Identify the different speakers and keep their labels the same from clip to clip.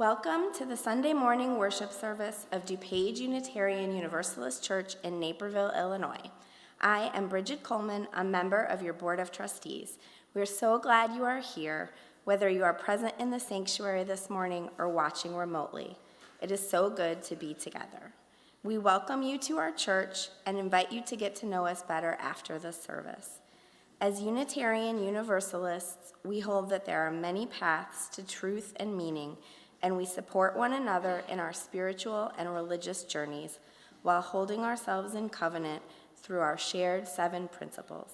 Speaker 1: Welcome to the Sunday morning worship service of DuPage Unitarian Universalist Church in Naperville, Illinois. I am Bridget Coleman, a member of your Board of Trustees. We're so glad you are here, whether you are present in the sanctuary this morning or watching remotely. It is so good to be together. We welcome you to our church and invite you to get to know us better after the service. As Unitarian Universalists, we hold that there are many paths to truth and meaning, and we support one another in our spiritual and religious journeys while holding ourselves in covenant through our shared 7 principles.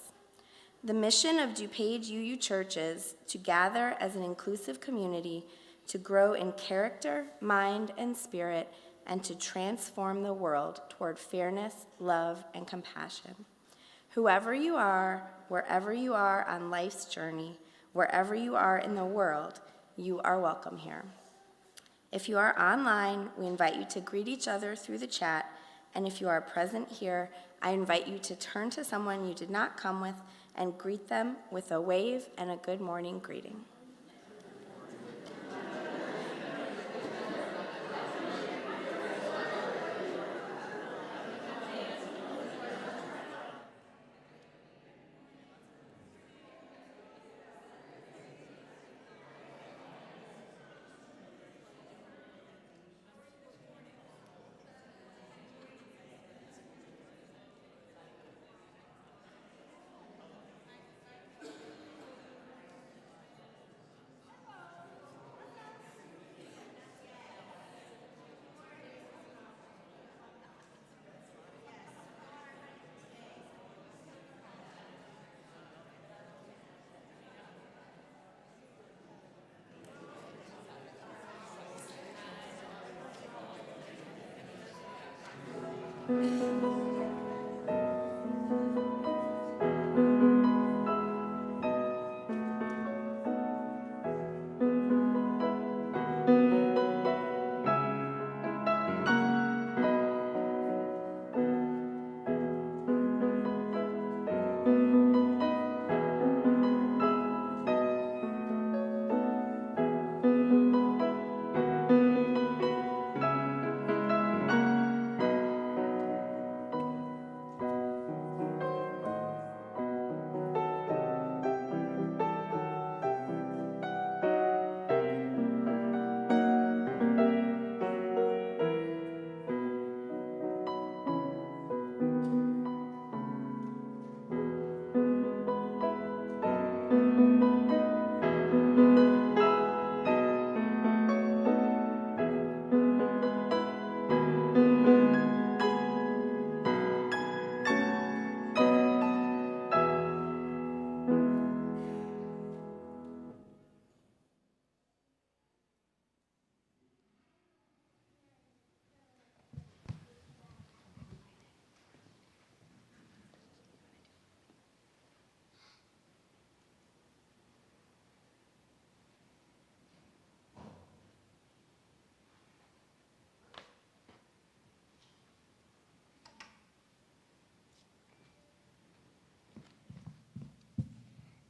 Speaker 1: The mission of DuPage UU churches to gather as an inclusive community, to grow in character, mind, and spirit, and to transform the world toward fairness, love, and compassion. Whoever you are, wherever you are on life's journey, wherever you are in the world, you are welcome here. If you are online, we invite you to greet each other through the chat, and if you are present here, I invite you to turn to someone you did not come with and greet them with a wave and a good morning greeting.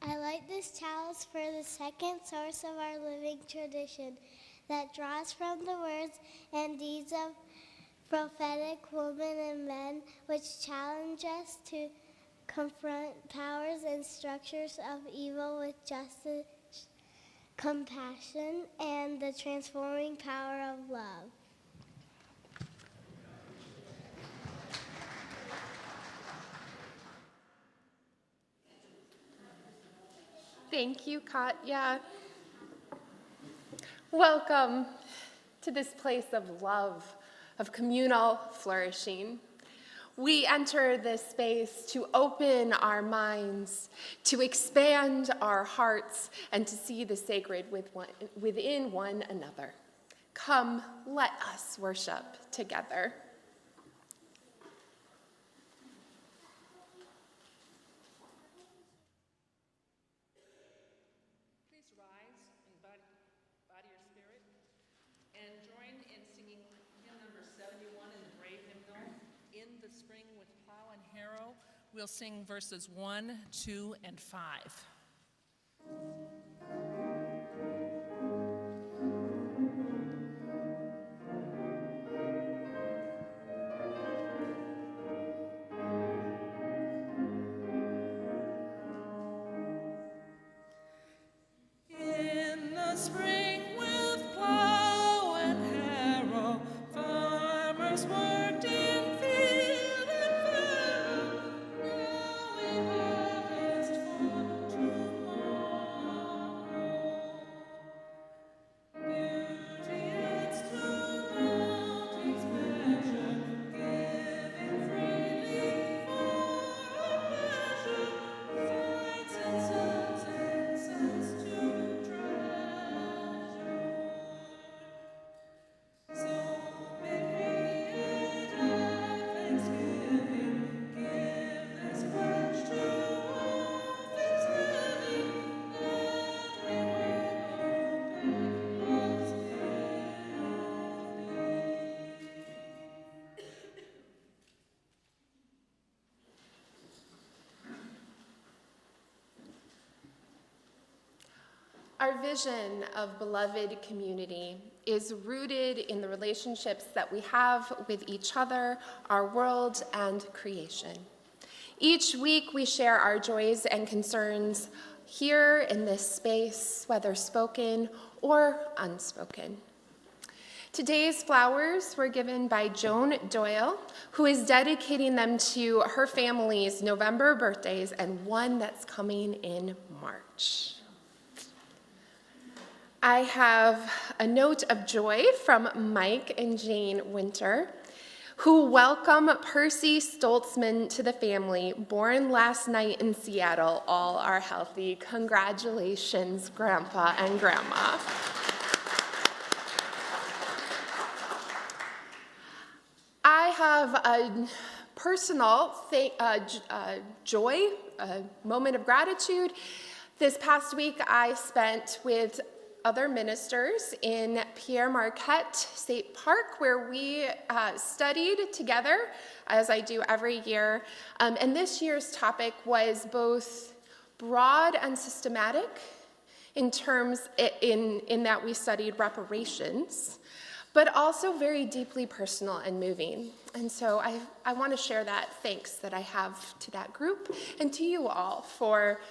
Speaker 2: I light this chalice for the second source of our living tradition that draws from the words and deeds of prophetic women and men, which challenge us to confront powers and structures of evil with justice, compassion, and the transforming power of love.
Speaker 3: Thank you, Katya. Welcome to this place of love, of communal flourishing. We enter this space to open our minds, to expand our hearts, and to see the sacred within one another. Come, let us worship together.
Speaker 4: We'll sing verses 1, 2, and 5.
Speaker 3: Our vision of beloved community is rooted in the relationships that we have with each other, our world, and creation. Each week we share our joys and concerns here in this space, whether spoken or unspoken. Today's flowers were given by Joan Doyle, who is dedicating them to her family's November birthdays and one that's coming in March. I have a note of joy from Mike and Jane Winter, who welcome Percy Stoltzman to the family, born last night in Seattle. All are healthy. Congratulations, Grandpa and Grandma. I have a personal joy, a moment of gratitude. This past week I spent with other ministers in Pierre Marquette State Park, where we studied together, as I do every year. And this year's topic was both broad and systematic in terms in that we studied reparations, but also very deeply personal and moving. And so I want to share that thanks that I have to that group and to you all for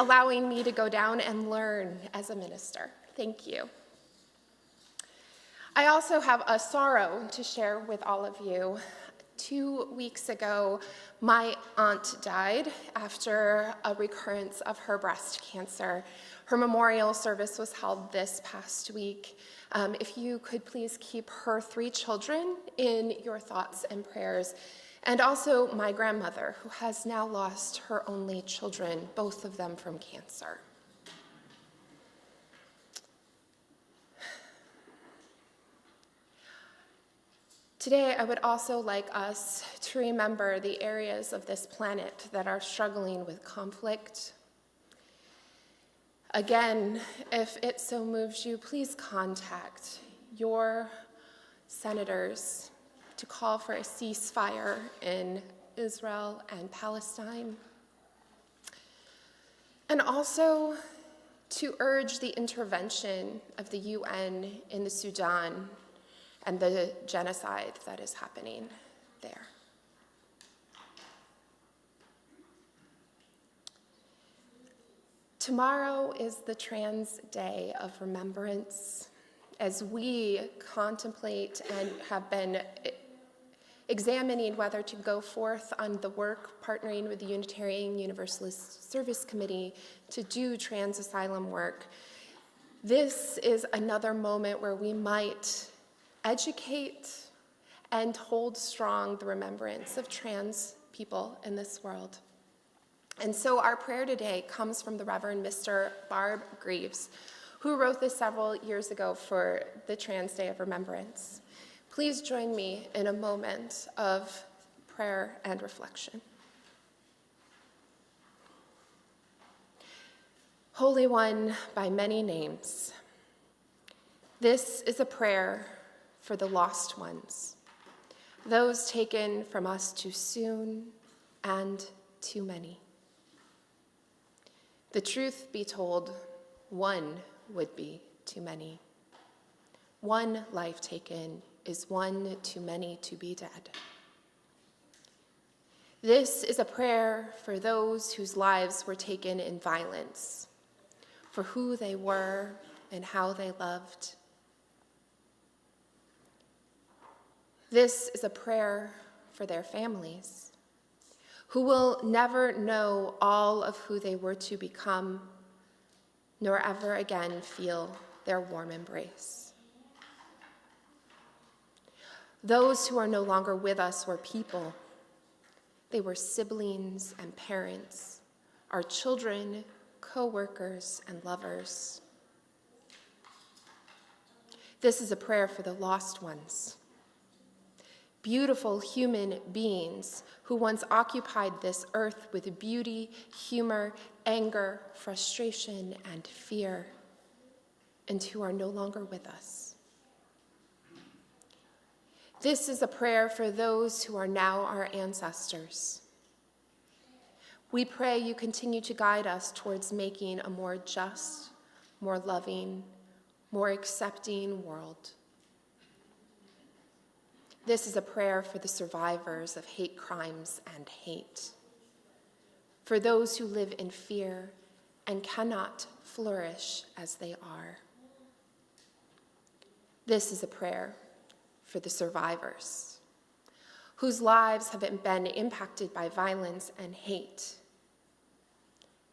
Speaker 3: allowing me to go down and learn as a minister. Thank you. I also have a sorrow to share with all of you. 2 weeks ago, my aunt died after a recurrence of her breast cancer. Her memorial service was held this past week. If you could please keep her 3 children in your thoughts and prayers, and also my grandmother, who has now lost her only children, both of them from cancer. Today, I would also like us to remember the areas of this planet that are struggling with conflict. Again, if it so moves you, please contact your senators to call for a ceasefire in Israel and Palestine. And also to urge the intervention of the UN in the Sudan and the genocide that is happening there. Tomorrow is the Trans Day of Remembrance, as we contemplate and have been examining whether to go forth on the work partnering with the Unitarian Universalist Service Committee to do trans asylum work. This is another moment where we might educate and hold strong the remembrance of trans people in this world. And so our prayer today comes from the Reverend Mr. Barb Greaves, who wrote this several years ago for the Trans Day of Remembrance. Please join me in a moment of prayer and reflection. Holy One by many names, this is a prayer for the lost ones, those taken from us too soon and too many. The truth be told, one would be too many. One life taken is one too many to be dead. This is a prayer for those whose lives were taken in violence, for who they were and how they loved. This is a prayer for their families, who will never know all of who they were to become, nor ever again feel their warm embrace. Those who are no longer with us were people. They were siblings and parents, our children, co-workers, and lovers. This is a prayer for the lost ones, beautiful human beings who once occupied this earth with beauty, humor, anger, frustration, and fear, and who are no longer with us. This is a prayer for those who are now our ancestors. We pray you continue to guide us towards making a more just, more loving, more accepting world. This is a prayer for the survivors of hate crimes and hate, for those who live in fear and cannot flourish as they are. This is a prayer for the survivors whose lives have been impacted by violence and hate.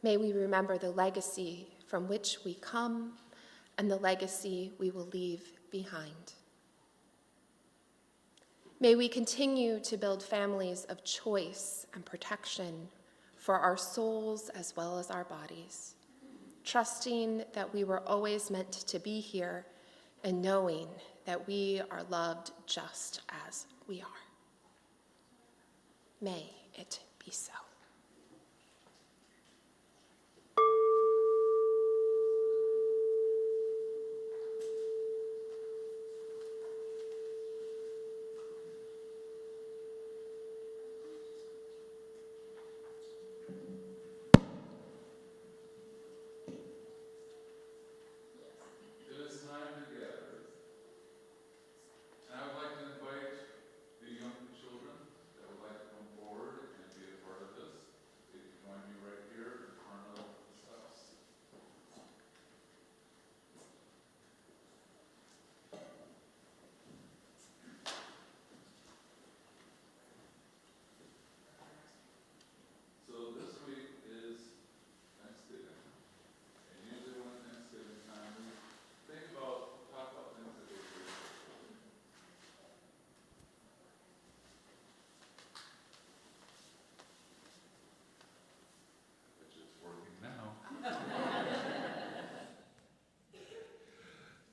Speaker 3: May we remember the legacy from which we come and the legacy we will leave behind. May we continue to build families of choice and protection for our souls as well as our bodies, trusting that we were always meant to be here and knowing that we are loved just as we are. May it be so.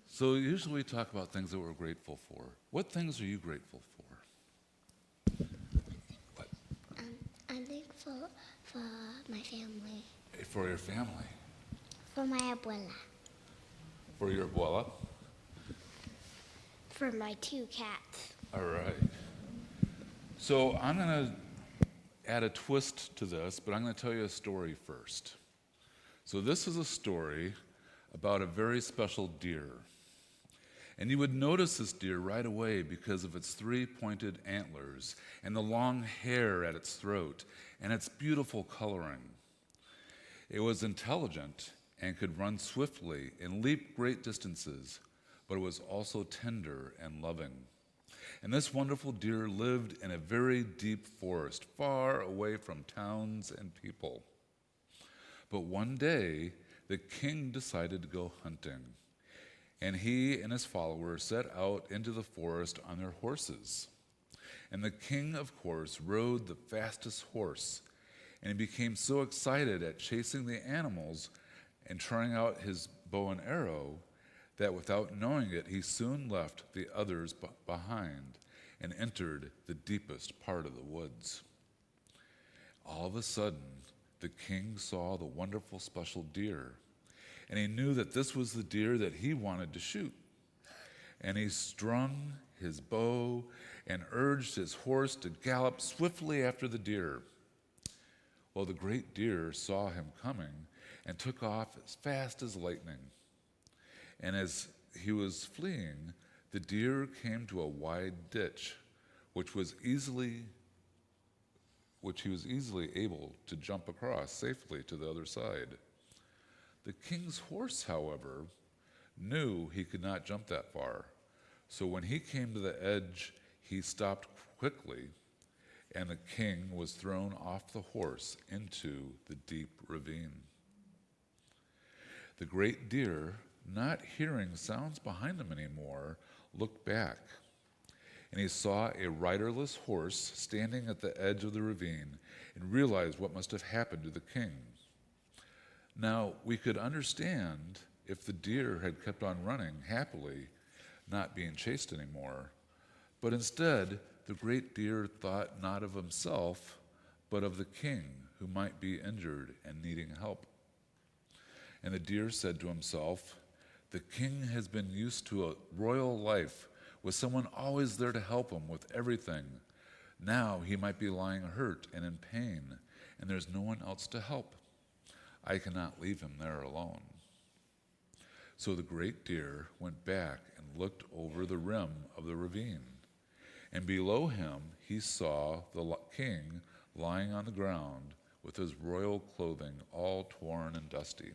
Speaker 5: So usually we talk about things that we're grateful for. What things are you grateful for? What?
Speaker 2: I'm thankful for my family,
Speaker 5: For your family.
Speaker 2: for my abuela,
Speaker 5: For your abuela?
Speaker 2: for my 2 cats.
Speaker 5: All right. So I'm going to add a twist to this, but I'm going to tell you a story first. So this is a story about a very special deer. And you would notice this deer right away because of its 3 pointed antlers and the long hair at its throat and its beautiful coloring. It was intelligent and could run swiftly and leap great distances, but it was also tender and loving. And this wonderful deer lived in a very deep forest, far away from towns and people. But one day, the king decided to go hunting. And he and his followers set out into the forest on their horses. And the king, of course, rode the fastest horse. And he became so excited at chasing the animals and trying out his bow and arrow that without knowing it, he soon left the others behind and entered the deepest part of the woods. All of a sudden, the king saw the wonderful special deer. And he knew that this was the deer that he wanted to shoot. And he strung his bow and urged his horse to gallop swiftly after the deer. Well, the great deer saw him coming and took off as fast as lightning. And as he was fleeing, the deer came to a wide ditch, which he was easily able to jump across safely to the other side. The king's horse, however, knew he could not jump that far. So when he came to the edge, he stopped quickly, and the king was thrown off the horse into the deep ravine. The great deer, not hearing sounds behind him anymore, looked back, and he saw a riderless horse standing at the edge of the ravine and realized what must have happened to the king. Now, we could understand if the deer had kept on running happily, not being chased anymore. But instead, the great deer thought not of himself, but of the king who might be injured and needing help. And the deer said to himself, "The king has been used to a royal life with someone always there to help him with everything. Now he might be lying hurt and in pain, and there's no one else to help. I cannot leave him there alone." So the great deer went back and looked over the rim of the ravine. And below him he saw the king lying on the ground with his royal clothing all torn and dusty.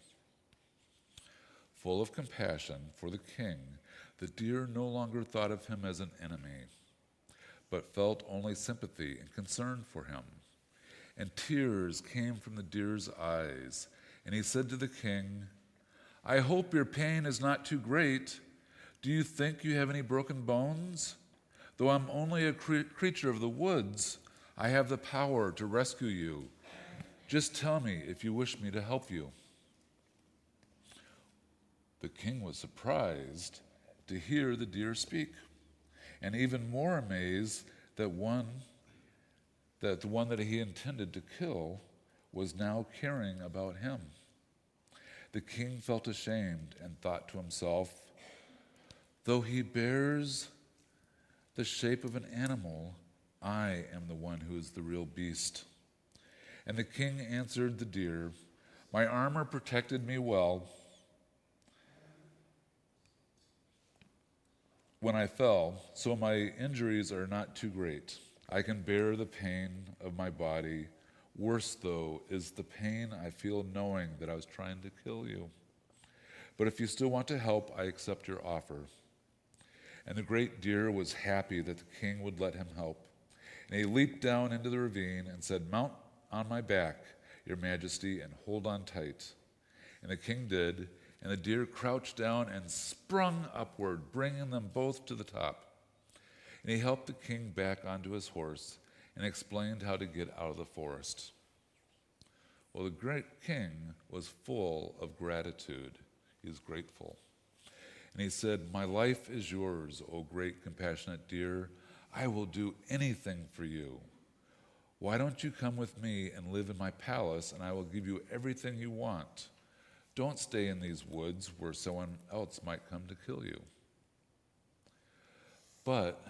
Speaker 5: Full of compassion for the king, the deer no longer thought of him as an enemy, but felt only sympathy and concern for him. And tears came from the deer's eyes, and he said to the king, "I hope your pain is not too great. Do you think you have any broken bones? Though I'm only a creature of the woods, I have the power to rescue you. Just tell me if you wish me to help you." The king was surprised to hear the deer speak, and even more amazed that the one that he intended to kill was now caring about him. The king felt ashamed and thought to himself, "Though he bears the shape of an animal, I am the one who is the real beast." And the king answered the deer, "My armor protected me well when I fell, so my injuries are not too great. I can bear the pain of my body. Worse, though, is the pain I feel knowing that I was trying to kill you. But if you still want to help, I accept your offer." And the great deer was happy that the king would let him help. And he leaped down into the ravine and said, "Mount on my back, your majesty, and hold on tight." And the king did, and the deer crouched down and sprung upward, bringing them both to the top. And he helped the king back onto his horse and explained how to get out of the forest. Well, the great king was full of gratitude. He was grateful. And he said, "My life is yours, O great compassionate deer. I will do anything for you. Why don't you come with me and live in my palace, and I will give you everything you want. Don't stay in these woods where someone else might come to kill you." But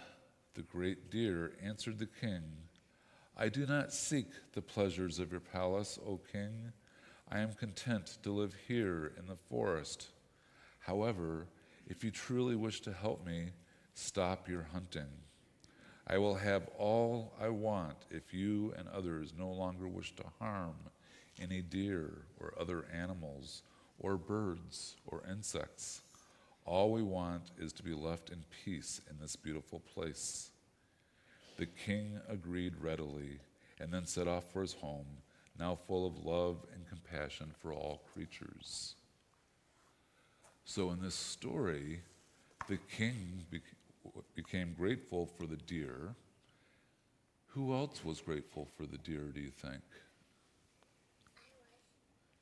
Speaker 5: the great deer answered the king, "I do not seek the pleasures of your palace, O king. I am content to live here in the forest. However, if you truly wish to help me, stop your hunting. I will have all I want if you and others no longer wish to harm any deer or other animals or birds or insects. All we want is to be left in peace in this beautiful place." The king agreed readily and then set off for his home, now full of love and compassion for all creatures. So in this story, the king became grateful for the deer. Who else was grateful for the deer, do you think?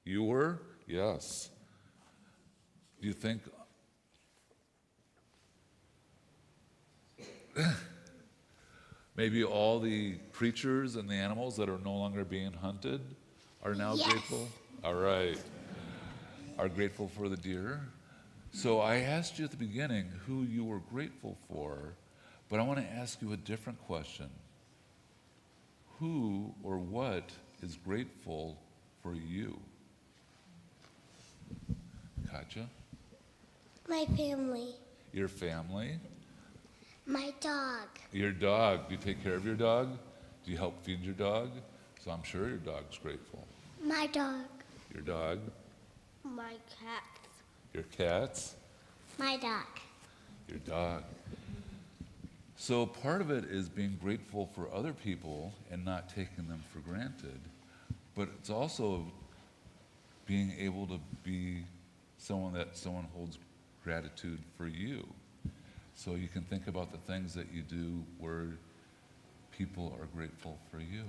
Speaker 5: You were? Yes. Do you think maybe all the creatures and the animals that are no longer being hunted are now grateful? All right. Are grateful for the deer? So I asked you at the beginning who you were grateful for, but I want to ask you a different question. Who or what is grateful for you? Katja?
Speaker 2: My family.
Speaker 5: Your family?
Speaker 2: My dog.
Speaker 5: Your dog. Do you take care of your dog? Do you help feed your dog? So I'm sure your dog's grateful.
Speaker 2: My dog.
Speaker 5: Your dog?
Speaker 2: My cat.
Speaker 5: Your cats?
Speaker 2: My dog.
Speaker 5: Your dog. So part of it is being grateful for other people and not taking them for granted, but it's also being able to be someone holds gratitude for you. So you can think about the things that you do where people are grateful for you.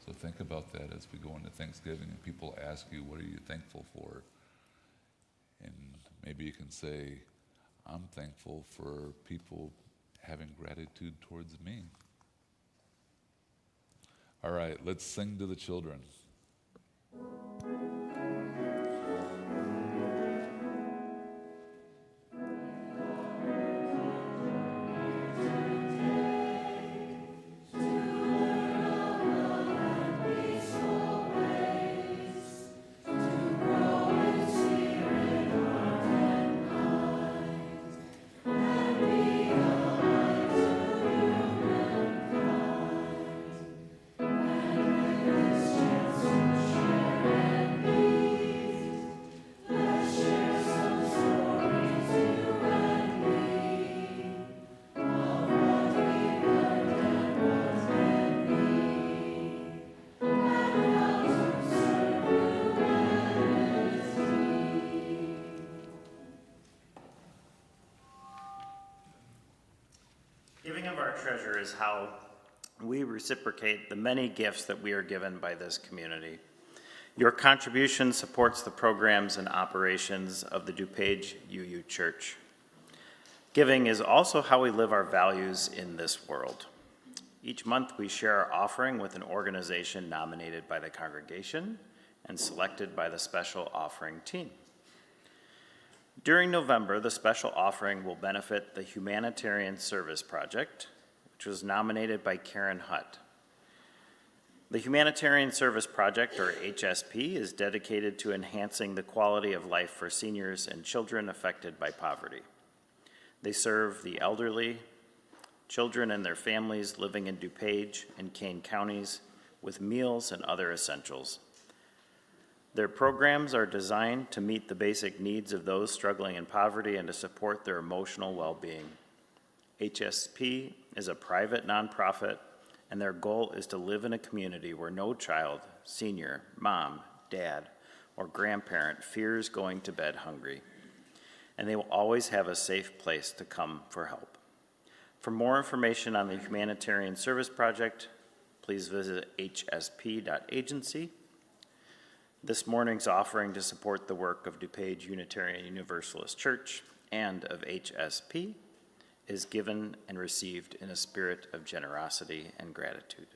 Speaker 5: So think about that as we go into Thanksgiving and people ask you, what are you thankful for? And maybe you can say, I'm thankful for people having gratitude towards me. All right, let's sing to the children.
Speaker 6: Spirit treasure is how we reciprocate the many gifts that we are given by this community. Your contribution supports the programs and operations of the DuPage UU Church. Giving is also how we live our values in this world. Each month we share our offering with an organization nominated by the congregation and selected by the special offering team. During November, the special offering will benefit the Humanitarian Service Project, which was nominated by Karen Hutt. The Humanitarian Service Project, or HSP, is dedicated to enhancing the quality of life for seniors and children affected by poverty. They serve the elderly, children and their families living in DuPage and Kane counties with meals and other essentials. Their programs are designed to meet the basic needs of those struggling in poverty and to support their emotional well-being. HSP is a private nonprofit, and their goal is to live in a community where no child, senior, mom, dad, or grandparent fears going to bed hungry, and they will always have a safe place to come for help. For more information on the Humanitarian Service Project, please visit hsp.agency. This morning's offering to support the work of DuPage Unitarian Universalist Church and of HSP is given and received in a spirit of generosity and gratitude.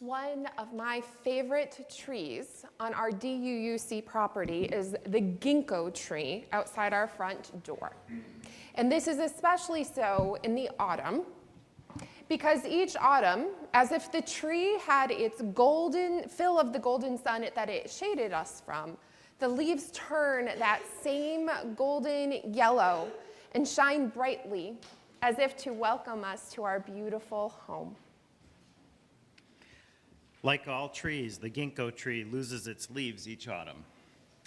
Speaker 3: One of my favorite trees on our DUUC property is the ginkgo tree outside our front door. And this is especially so in the autumn, because each autumn, as if the tree had its golden fill of the golden sun that it shaded us from, the leaves turn that same golden yellow and shine brightly as if to welcome us to our beautiful home.
Speaker 6: Like all trees, the ginkgo tree loses its leaves each autumn.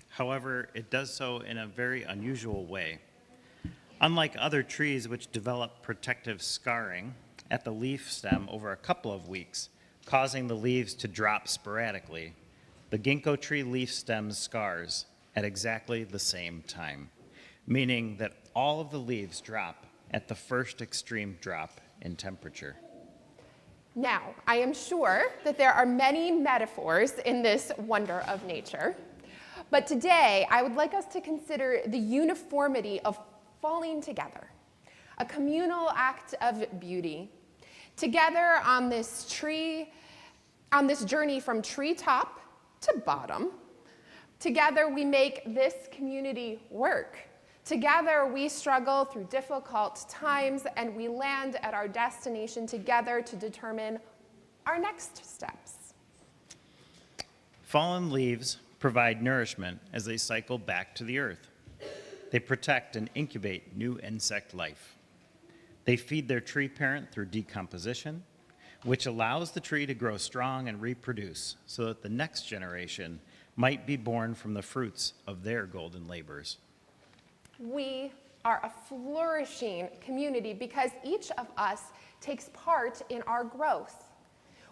Speaker 6: However, it does so in a very unusual way. Unlike other trees which develop protective scarring at the leaf stem over a couple of weeks, causing the leaves to drop sporadically, the ginkgo tree leaf stem scars at exactly the same time, meaning that all of the leaves drop at the first extreme drop in temperature.
Speaker 3: Now, I am sure that there are many metaphors in this wonder of nature, but today I would like us to consider the uniformity of falling together, a communal act of beauty. Together on this journey from treetop to bottom, together we make this community work. Together, we struggle through difficult times, and we land at our destination together to determine our next steps.
Speaker 6: Fallen leaves provide nourishment as they cycle back to the earth. They protect and incubate new insect life.
Speaker 7: They feed their tree parent through decomposition, which allows the tree to grow strong and reproduce so that the next generation might be born from the fruits of their golden labors.
Speaker 3: We are a flourishing community because each of us takes part in our growth.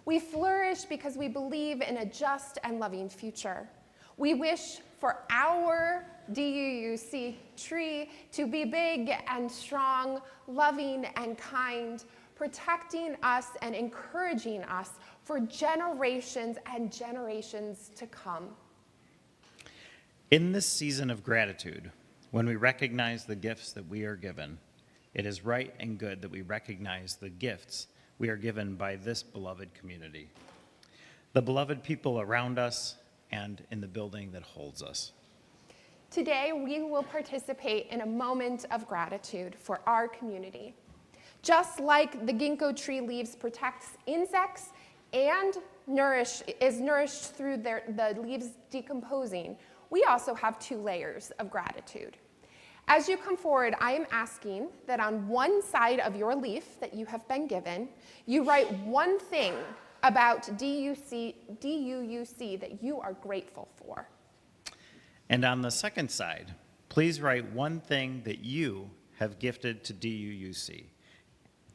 Speaker 3: We flourish because we believe in a just and loving future. We wish for our DUUC tree to be big and strong, loving and kind, protecting us and encouraging us for generations and generations to come.
Speaker 7: In this season of gratitude, when we recognize the gifts that we are given, it is right and good that we recognize the gifts we are given by this beloved community, the beloved people around us, and in the building that holds us.
Speaker 3: Today, we will participate in a moment of gratitude for our community. Just like the ginkgo tree leaves protects insects and is nourished through the leaves decomposing, we also have 2 layers of gratitude. As you come forward, I am asking that on one side of your leaf that you have been given, you write one thing about DUUC that you are grateful for.
Speaker 7: And on the second side, please write one thing that you have gifted to DUUC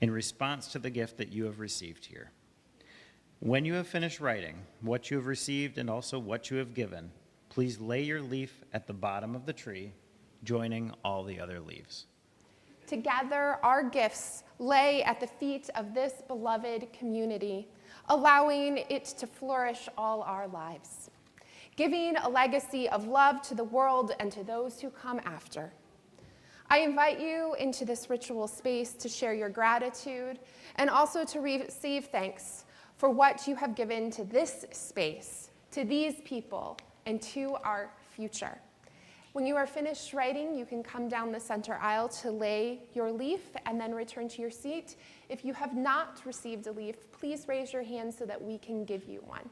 Speaker 7: in response to the gift that you have received here. When you have finished writing what you have received and also what you have given, please lay your leaf at the bottom of the tree, joining all the other leaves.
Speaker 3: Together, our gifts lay at the feet of this beloved community, allowing it to flourish all our lives, giving a legacy of love to the world and to those who come after. I invite you into this ritual space to share your gratitude and also to receive thanks for what you have given to this space, to these people, and to our future. When you are finished writing, you can come down the center aisle to lay your leaf and then return to your seat. If you have not received a leaf, please raise your hand so that we can give you one.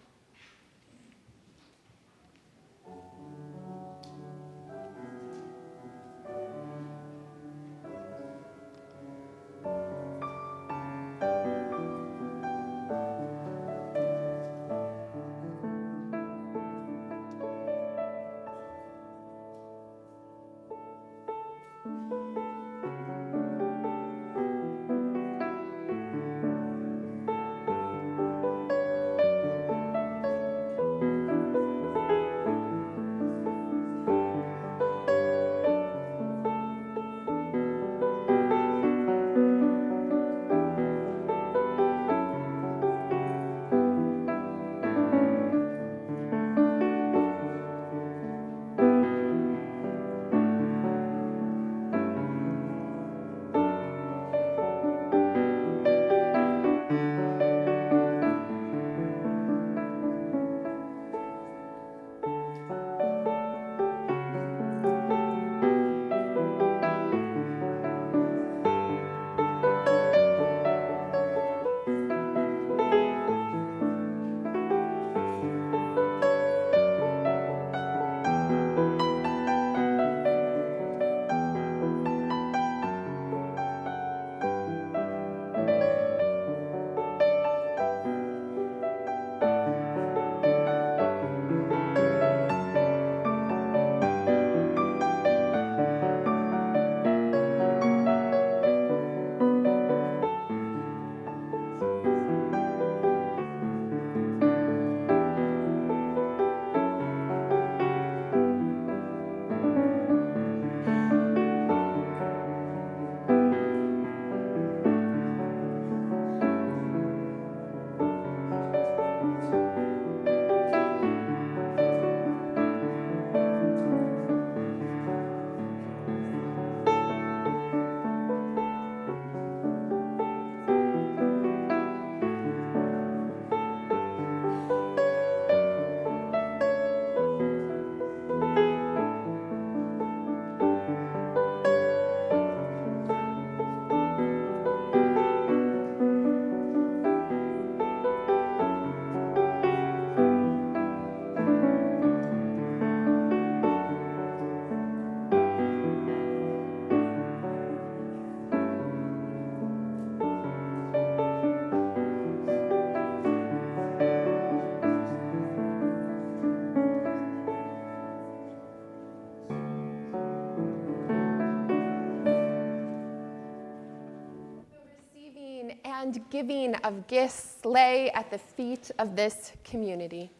Speaker 3: and giving of gifts lay at the feet of this community,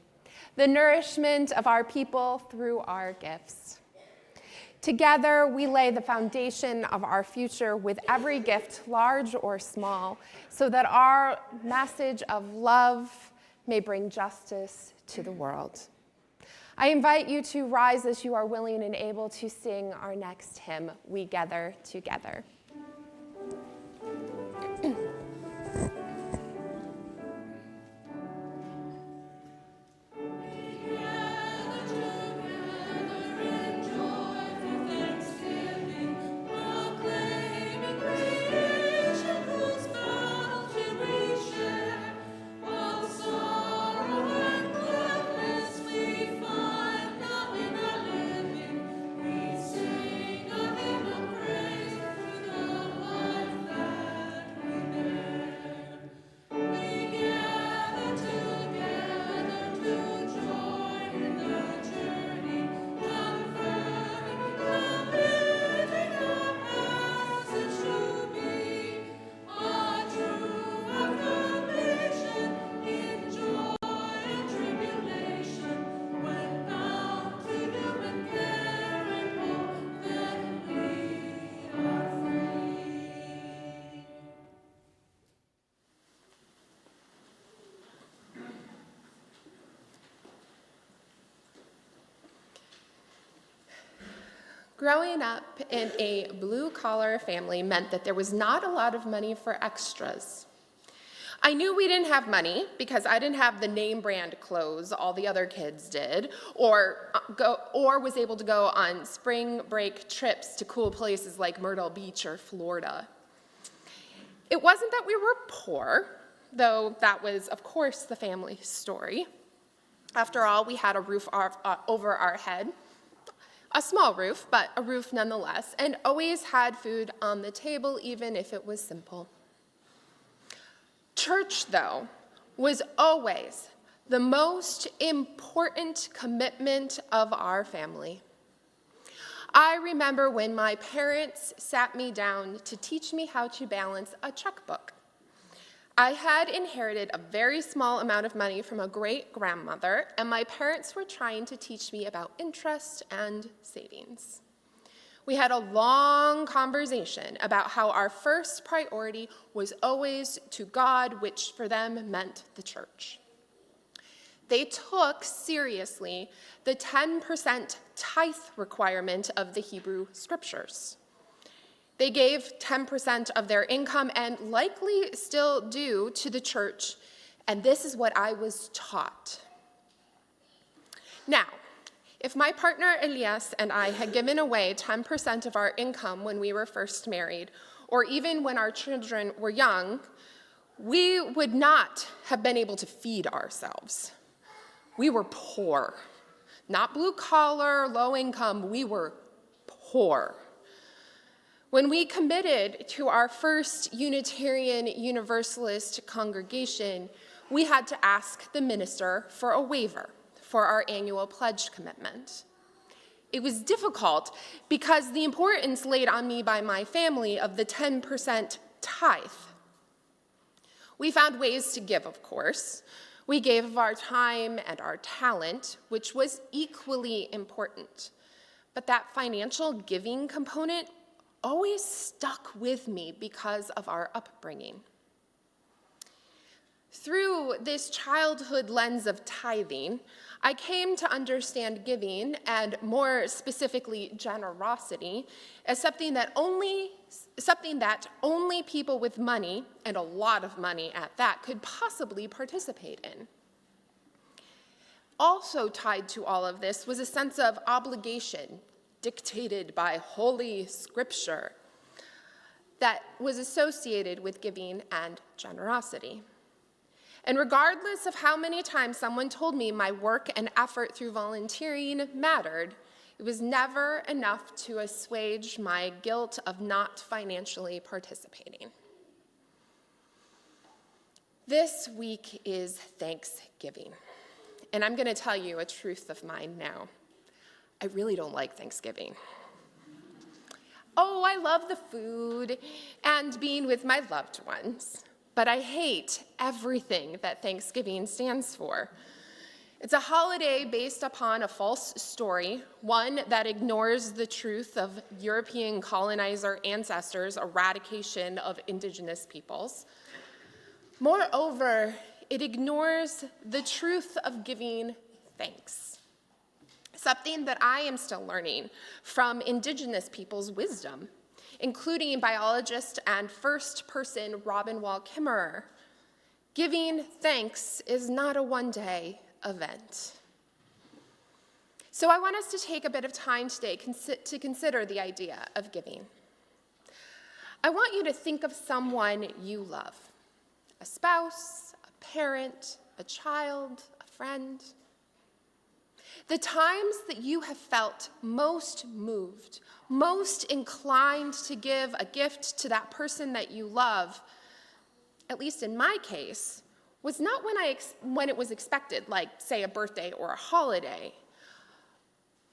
Speaker 3: the nourishment of our people through our gifts. Together, we lay the foundation of our future with every gift, large or small, so that our message of love may bring justice to the world. I invite you to rise as you are willing and able to sing our next hymn, We Gather Together. Growing up in a blue-collar family meant that there was not a lot of money for extras. I knew we didn't have money because I didn't have the name brand clothes all the other kids did, or was able to go on spring break trips to cool places like Myrtle Beach or Florida. It wasn't that we were poor, though that was, of course, the family story. After all, we had a roof over our head. A small roof, but a roof nonetheless, and always had food on the table, even if it was simple. Church, though, was always the most important commitment of our family. I remember when my parents sat me down to teach me how to balance a checkbook. I had inherited a very small amount of money from a great-grandmother, and my parents were trying to teach me about interest and savings. We had a long conversation about how our first priority was always to God, which for them meant the church. They took seriously the 10% tithe requirement of the Hebrew Scriptures. They gave 10% of their income and likely still do to the church, and this is what I was taught. Now, if my partner Elias and I had given away 10% of our income when we were first married, or even when our children were young, we would not have been able to feed ourselves. We were poor. Not blue collar, low income, we were poor. When we committed to our first Unitarian Universalist congregation, we had to ask the minister for a waiver for our annual pledge commitment. It was difficult because the importance laid on me by my family of the 10% tithe. We found ways to give, of course. We gave of our time and our talent, which was equally important. But that financial giving component always stuck with me because of our upbringing. Through this childhood lens of tithing, I came to understand giving, and more specifically generosity, as something that only people with money, and a lot of money at that, could possibly participate in. Also tied to all of this was a sense of obligation dictated by Holy Scripture that was associated with giving and generosity. And regardless of how many times someone told me my work and effort through volunteering mattered, it was never enough to assuage my guilt of not financially participating. This week is Thanksgiving, and I'm going to tell you a truth of mine now. I really don't like Thanksgiving. Oh, I love the food and being with my loved ones, but I hate everything that Thanksgiving stands for. It's a holiday based upon a false story, one that ignores the truth of European colonizer ancestors' eradication of indigenous peoples. Moreover, it ignores the truth of giving thanks, something that I am still learning from indigenous people's wisdom, including biologist and first-person Robin Wall Kimmerer. Giving thanks is not a one-day event. So I want us to take a bit of time today to consider the idea of giving. I want you to think of someone you love, a spouse, a parent, a child, a friend. The times that you have felt most moved, most inclined to give a gift to that person that you love, at least in my case, was not when it was expected, like, say, a birthday or a holiday,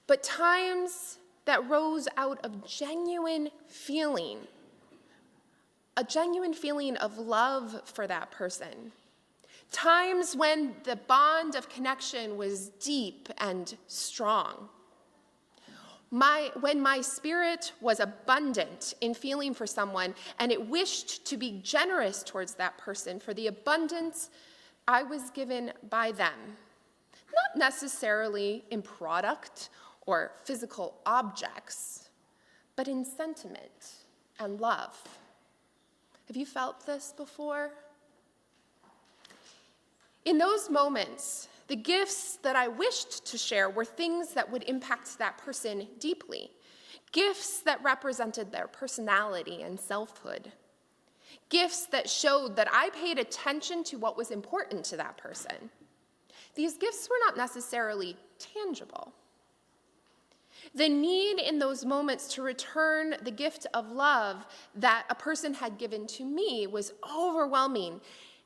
Speaker 3: but times that rose out of a genuine feeling of love for that person. Times when the bond of connection was deep and strong. When my spirit was abundant in feeling for someone and it wished to be generous towards that person for the abundance I was given by them, not necessarily in product or physical objects, but in sentiment and love. Have you felt this before? In those moments, the gifts that I wished to share were things that would impact that person deeply, gifts that represented their personality and selfhood, gifts that showed that I paid attention to what was important to that person. These gifts were not necessarily tangible. The need in those moments to return the gift of love that a person had given to me was overwhelming.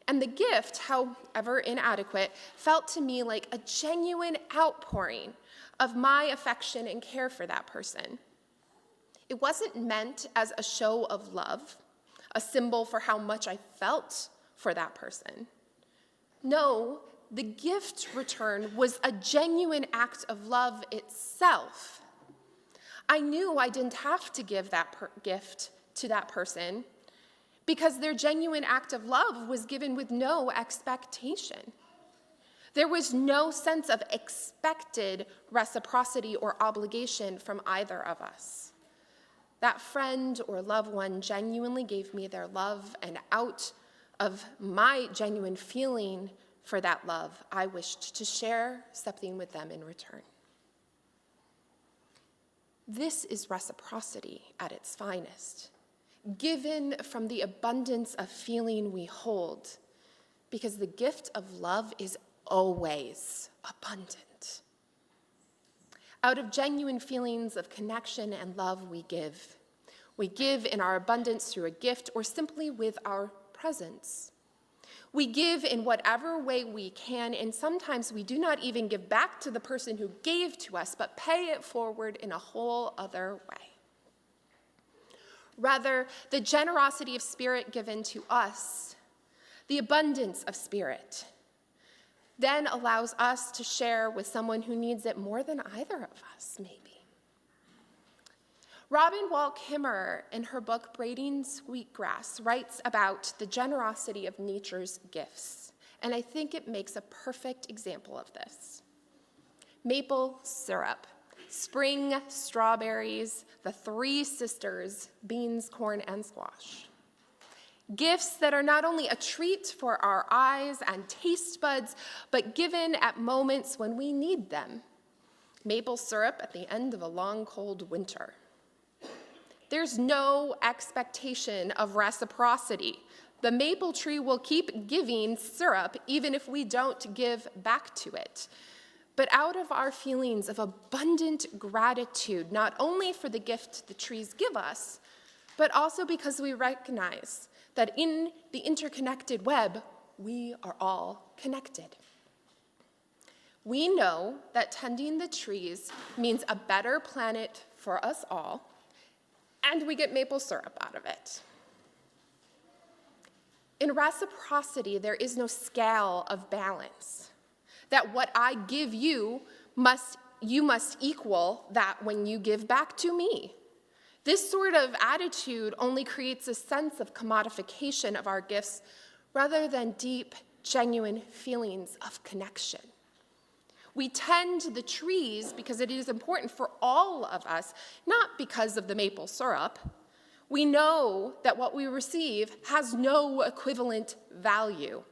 Speaker 3: And the gift, however inadequate, felt to me like a genuine outpouring of my affection and care for that person. It wasn't meant as a show of love, a symbol for how much I felt for that person. No, the gift return was a genuine act of love itself. I knew I didn't have to give that gift to that person because their genuine act of love was given with no expectation. There was no sense of expected reciprocity or obligation from either of us. That friend or loved one genuinely gave me their love, and out of my genuine feeling for that love, I wished to share something with them in return. This is reciprocity at its finest, given from the abundance of feeling we hold, because the gift of love is always abundant. Out of genuine feelings of connection and love, we give. We give in our abundance through a gift or simply with our presence. We give in whatever way we can, and sometimes we do not even give back to the person who gave to us, but pay it forward in a whole other way. Rather, the generosity of spirit given to us, the abundance of spirit, then allows us to share with someone who needs it more than either of us, maybe. Robin Wall Kimmerer, in her book Braiding Sweetgrass, writes about the generosity of nature's gifts, and I think it makes a perfect example of this. Maple syrup, spring strawberries, the three sisters, beans, corn, and squash. Gifts that are not only a treat for our eyes and taste buds, but given at moments when we need them. Maple syrup at the end of a long, cold winter. There's no expectation of reciprocity. The maple tree will keep giving syrup even if we don't give back to it. But out of our feelings of abundant gratitude, not only for the gift the trees give us, but also because we recognize that in the interconnected web, we are all connected. We know that tending the trees means a better planet for us all, and we get maple syrup out of it. In reciprocity, there is no scale of balance, that what I give you must equal that when you give back to me. This sort of attitude only creates a sense of commodification of our gifts rather than deep, genuine feelings of connection. We tend the trees because it is important for all of us, not because of the maple syrup. We know that what we receive has no equivalent value.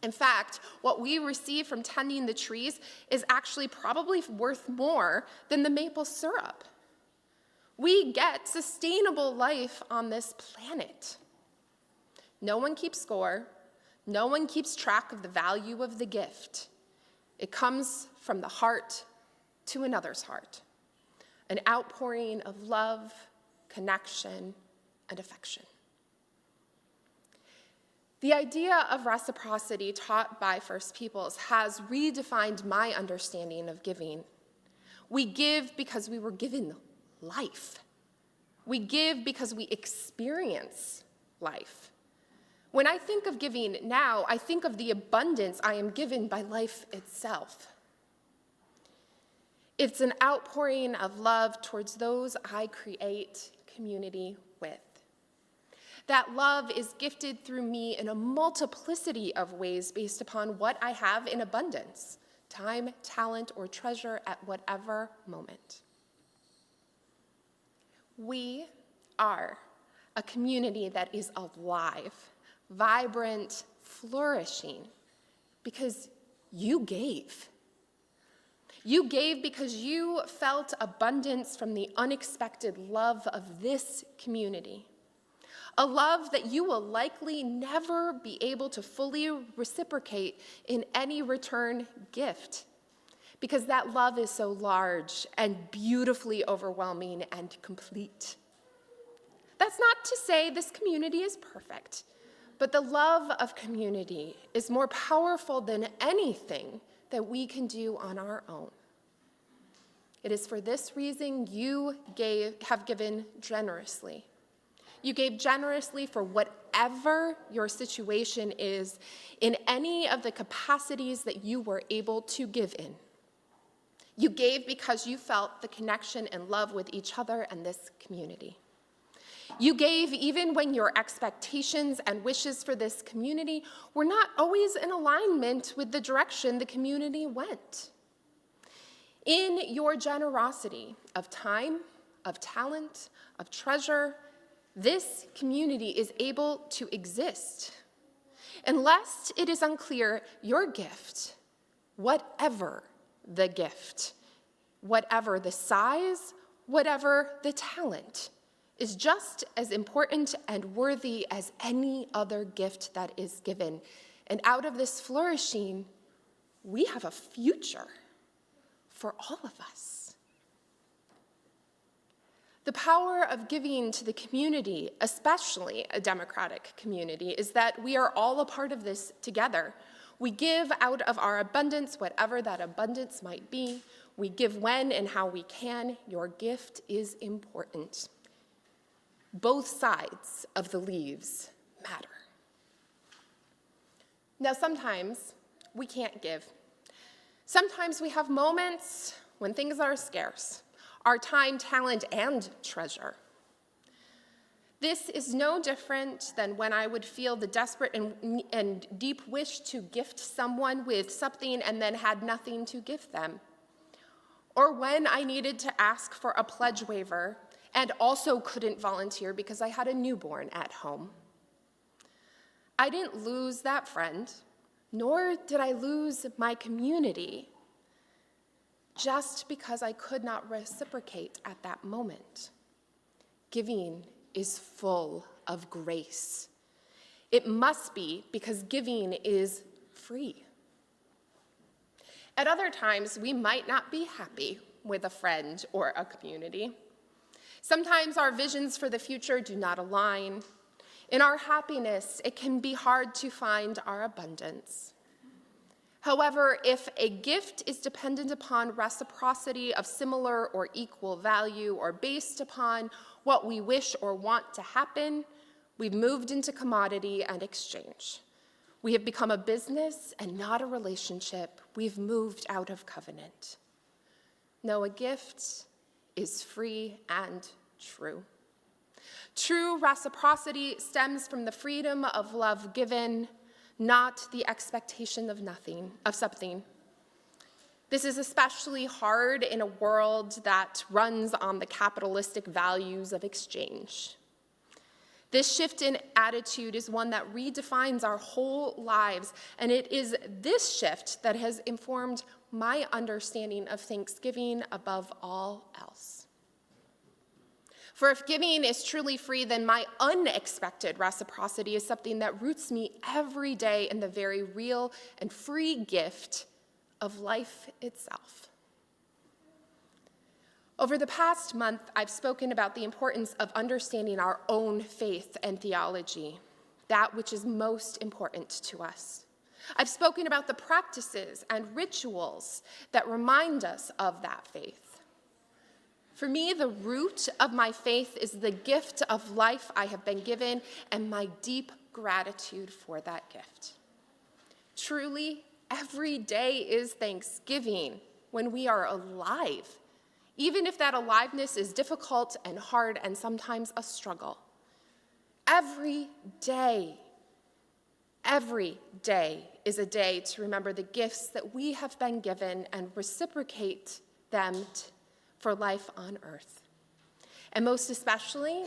Speaker 3: In fact, what we receive from tending the trees is actually probably worth more than the maple syrup. We get sustainable life on this planet. No one keeps score. No one keeps track of the value of the gift. It comes from the heart to another's heart, an outpouring of love, connection, and affection. The idea of reciprocity taught by First Peoples has redefined my understanding of giving. We give because we were given life. We give because we experience life. When I think of giving now, I think of the abundance I am given by life itself. It's an outpouring of love towards those I create community with. That love is gifted through me in a multiplicity of ways based upon what I have in abundance, time, talent, or treasure at whatever moment. We are a community that is alive, vibrant, flourishing, because you gave. You gave because you felt abundance from the unexpected love of this community. A love that you will likely never be able to fully reciprocate in any return gift, because that love is so large and beautifully overwhelming and complete. That's not to say this community is perfect, but the love of community is more powerful than anything that we can do on our own. It is for this reason you have given generously. You gave generously for whatever your situation is in any of the capacities that you were able to give in. You gave because you felt the connection and love with each other and this community. You gave even when your expectations and wishes for this community were not always in alignment with the direction the community went. In your generosity of time, of talent, of treasure, this community is able to exist. Unless it is unclear, your gift, whatever the gift, whatever the size, whatever the talent, is just as important and worthy as any other gift that is given. And out of this flourishing, we have a future for all of us. The power of giving to the community, especially a democratic community, is that we are all a part of this together. We give out of our abundance, whatever that abundance might be. We give when and how we can. Your gift is important. Both sides of the leaves matter. Now, sometimes we can't give. Sometimes we have moments when things are scarce, our time, talent, and treasure. This is no different than when I would feel the desperate and deep wish to gift someone with something and then had nothing to give them. Or when I needed to ask for a pledge waiver and also couldn't volunteer because I had a newborn at home. I didn't lose that friend, nor did I lose my community, just because I could not reciprocate at that moment. Giving is full of grace. It must be because giving is free. At other times, we might not be happy with a friend or a community. Sometimes our visions for the future do not align. In our happiness, it can be hard to find our abundance. However, if a gift is dependent upon reciprocity of similar or equal value or based upon what we wish or want to happen, We've moved into commodity and exchange. We have become a business and not a relationship. We've moved out of covenant. No, a gift is free and true. True reciprocity stems from the freedom of love given, not the expectation of something. This is especially hard in a world that runs on the capitalistic values of exchange. This shift in attitude is one that redefines our whole lives, and it is this shift that has informed my understanding of Thanksgiving above all else. For if giving is truly free, then my unexpected reciprocity is something that roots me every day in the very real and free gift of life itself. Over the past month, I've spoken about the importance of understanding our own faith and theology, that which is most important to us. I've spoken about the practices and rituals that remind us of that faith. For me, the root of my faith is the gift of life I have been given and my deep gratitude for that gift. Truly, every day is Thanksgiving when we are alive, even if that aliveness is difficult and hard and sometimes a struggle. Every day is a day to remember the gifts that we have been given and reciprocate them for life on earth. And most especially,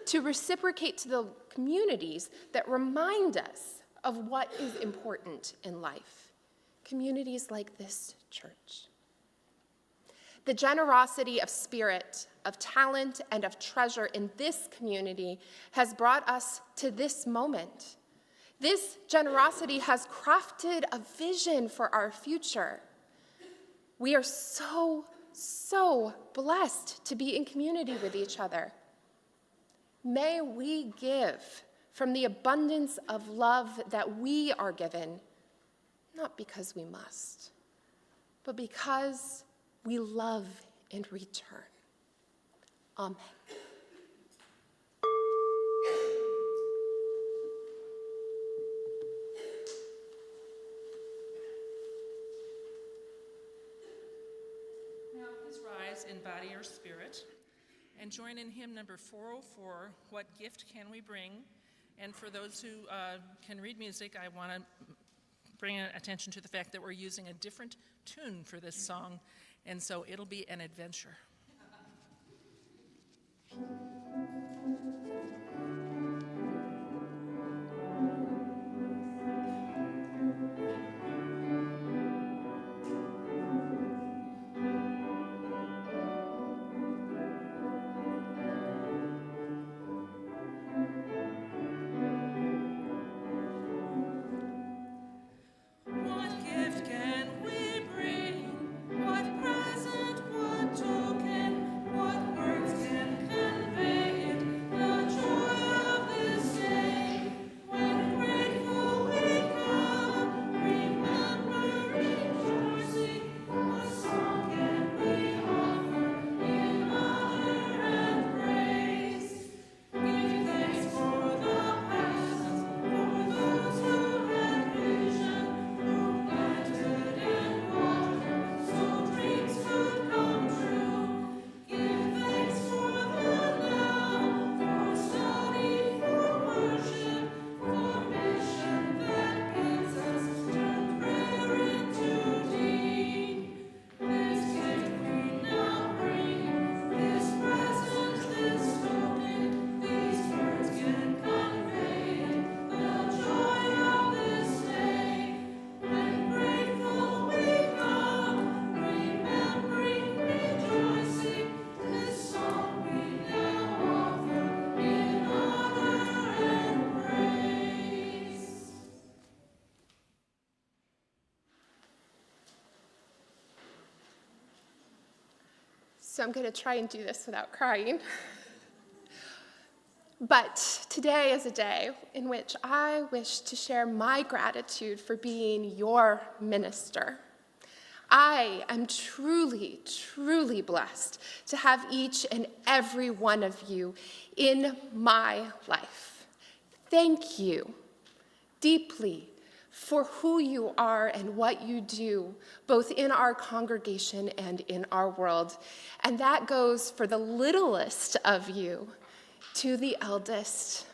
Speaker 3: to reciprocate to the communities that remind us of what is important in life. Communities like this church. The generosity of spirit, of talent, and of treasure in this community has brought us to this moment. This generosity has crafted a vision for our future. We are so blessed to be in community with each other. May we give from the abundance of love that we are given, not because we must, but because we love in return. Amen.
Speaker 4: Now please rise in body or spirit and join in hymn number 404, What Gift Can We Bring? And for those who can read music, I want to bring attention to the fact that we're using a different tune for this song, and so it'll be an adventure. What gift can we bring? What present, what token, what words can convey it? The joy of this day, when grateful we come, remember, rejoicing, what song can we offer in honor and praise? Give thanks for the past, for those who had vision, who planted and watered, so dreams could come true. Give thanks for the now, for study, for worship, for mission that bids us turn prayer into deed. This gift we now bring, this present, this token, these words can convey it, the joy of this day. When grateful we come, remembering, rejoicing, this song we now offer in honor and praise.
Speaker 3: So I'm going to try and do this without crying. But today is a day in which I wish to share my gratitude for being your minister. I am truly blessed to have each and every one of you in my life. thank you deeply for who you are and what you do, both in our congregation and in our world. And that goes for the littlest of you to the eldest.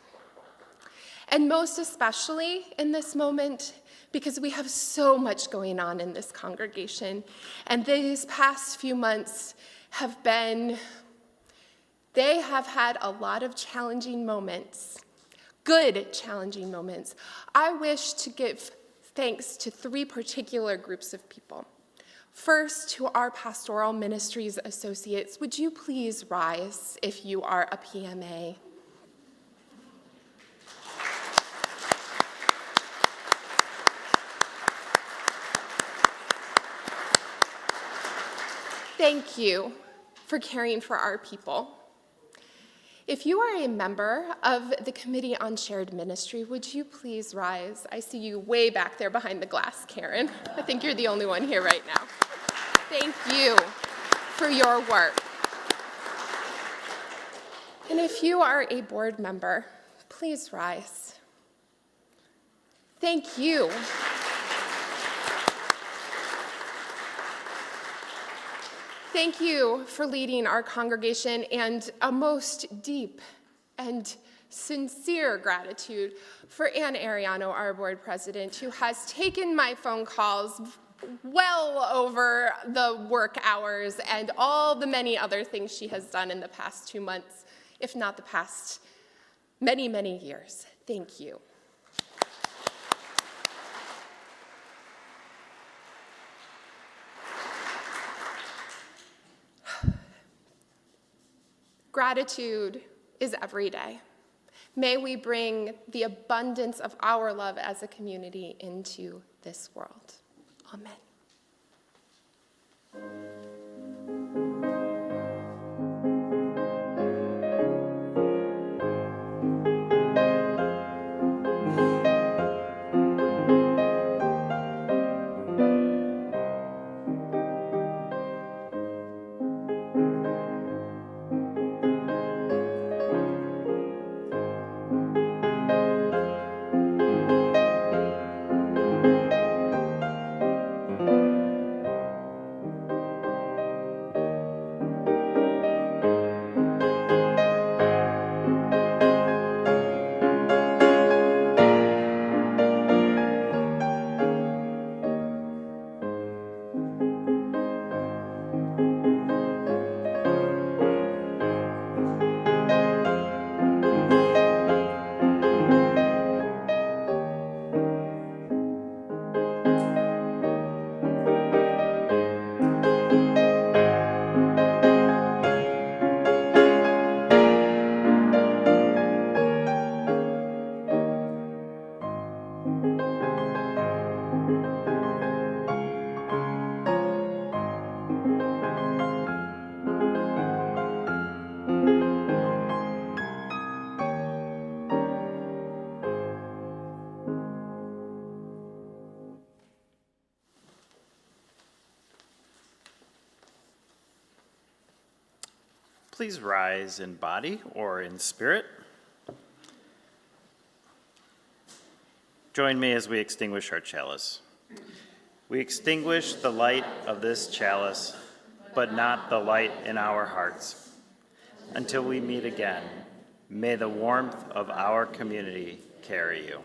Speaker 3: And most especially in this moment, because we have so much going on in this congregation. And these past few months they have had a lot of challenging moments. Good challenging moments. I wish to give thanks to three particular groups of people. First, to our pastoral ministries associates. Would you please rise if you are a PMA? Thank you for caring for our people. If you are a member of the Committee on Shared Ministry, would you please rise? I see you way back there behind the glass, Karen. I think you're the only one here right now. Thank you for your work. And if you are a board member, please rise. Thank you. Thank you for leading our congregation, and a most deep and sincere gratitude for Ann Ariano, our board president, who has taken my phone calls well over the work hours and all the many other things she has done in the past 2 months, if not the past many, many years. Thank you. Gratitude is every day. May we bring the abundance of our love as a community into this world. Amen.
Speaker 6: Please rise in body or in spirit. Join me as we extinguish our chalice. We extinguish the light of this chalice, but not the light in our hearts. Until we meet again, may the warmth of our community carry you.